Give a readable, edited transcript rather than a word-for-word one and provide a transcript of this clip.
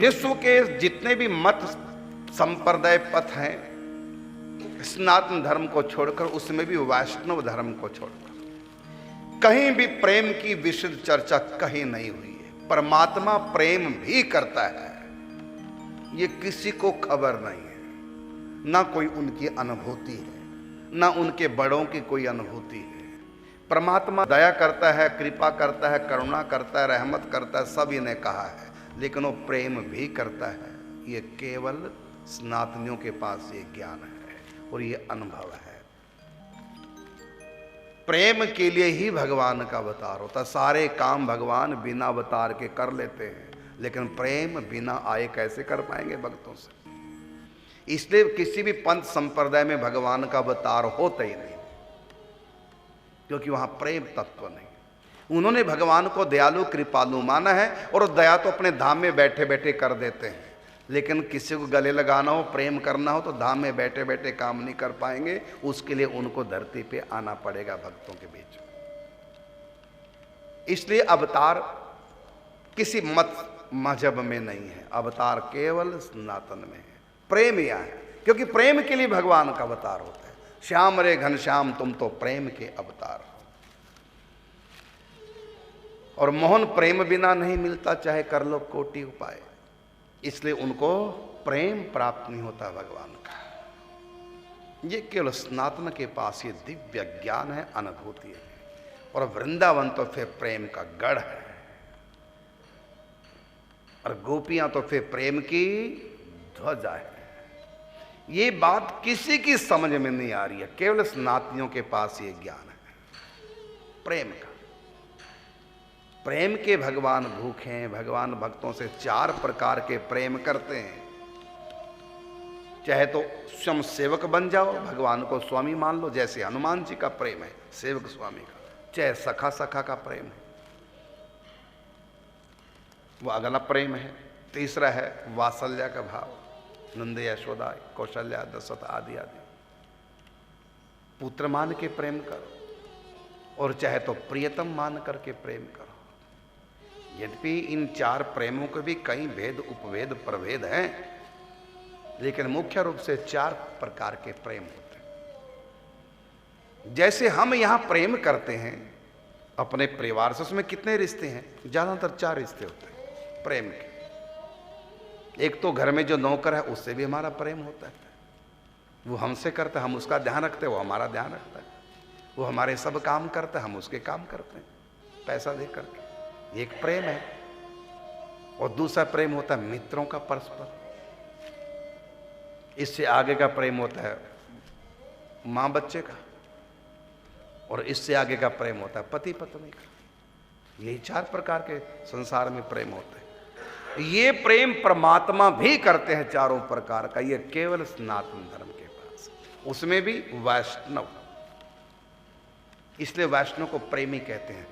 विश्व के जितने भी मत संप्रदाय पथ हैं, सनातन धर्म को छोड़कर, उसमें भी वैष्णव धर्म को छोड़कर कहीं भी प्रेम की विशुद्ध चर्चा कहीं नहीं हुई है। परमात्मा प्रेम भी करता है, ये किसी को खबर नहीं है, ना कोई उनकी अनुभूति है, ना उनके बड़ों की कोई अनुभूति है। परमात्मा दया करता है, कृपा करता है, करुणा करता है, रहमत करता है, सब इन्हें कहा है, लेकिन वो प्रेम भी करता है। ये केवल सनातनियों के पास ये ज्ञान है और ये अनुभव है। प्रेम के लिए ही भगवान का अवतार होता है। सारे काम भगवान बिना अवतार के कर लेते हैं, लेकिन प्रेम बिना आए कैसे कर पाएंगे भक्तों से। इसलिए किसी भी पंथ संप्रदाय में भगवान का अवतार होता ही नहीं, क्योंकि वहां प्रेम तत्व नहीं। उन्होंने भगवान को दयालु कृपालु माना है और दया तो अपने धाम में बैठे बैठे कर देते हैं, लेकिन किसी को गले लगाना हो, प्रेम करना हो, तो धाम में बैठे बैठे काम नहीं कर पाएंगे। उसके लिए उनको धरती पे आना पड़ेगा भक्तों के बीच में। इसलिए अवतार किसी मत मजहब में नहीं है, अवतार केवल सनातन में है। प्रेम यहाँ है, क्योंकि प्रेम के लिए भगवान का अवतार होता है। श्याम रे घनश्याम तुम तो प्रेम के अवतार हो, और मोहन प्रेम बिना नहीं मिलता, चाहे कर लो कोटि उपाय। इसलिए उनको प्रेम प्राप्त नहीं होता भगवान का। ये केवल सनातन के पास ये दिव्य ज्ञान है, अनुभूति है। और वृंदावन तो फिर प्रेम का गढ़ है, और गोपियां तो फिर प्रेम की ध्वजा है। ये बात किसी की समझ में नहीं आ रही है, केवल सनातनियों के पास ये ज्ञान है प्रेम का। प्रेम के भगवान भूखे हैं। भगवान भक्तों से 4 प्रकार के प्रेम करते हैं। चाहे तो स्वयं सेवक बन जाओ, भगवान को स्वामी मान लो, जैसे हनुमान जी का प्रेम है सेवक स्वामी का। चाहे सखा सखा का प्रेम है, वो अगला प्रेम है। तीसरा है वात्सल्य का भाव, नंद यशोदा कौशल्या दशरथ आदि आदि पुत्र मान के प्रेम करो, और चाहे तो प्रियतम मान करके प्रेम करो। यद्यपि इन 4 प्रेमों के भी कई भेद उपभेद प्रभेद हैं, लेकिन मुख्य रूप से 4 प्रकार के प्रेम होते हैं। जैसे हम यहां प्रेम करते हैं अपने परिवार से, उसमें कितने रिश्ते हैं? ज्यादातर 4 रिश्ते होते हैं प्रेम के। एक तो घर में जो नौकर है उससे भी हमारा प्रेम होता है, वो हमसे करता है, हम उसका ध्यान रखते हैं, वो हमारा ध्यान रखता है। वो हमारे सब काम करता है, हम उसके काम करते हैं पैसा दे करके, एक प्रेम है। और दूसरा प्रेम होता है मित्रों का परस्पर। इससे आगे का प्रेम होता है माँ बच्चे का, और इससे आगे का प्रेम होता है पति पत्नी का। यही 4 प्रकार के संसार में प्रेम होते हैं। ये प्रेम परमात्मा भी करते हैं 4 प्रकार का, ये केवल सनातन धर्म के पास, उसमें भी वैष्णव। इसलिए वैष्णव को प्रेमी कहते हैं।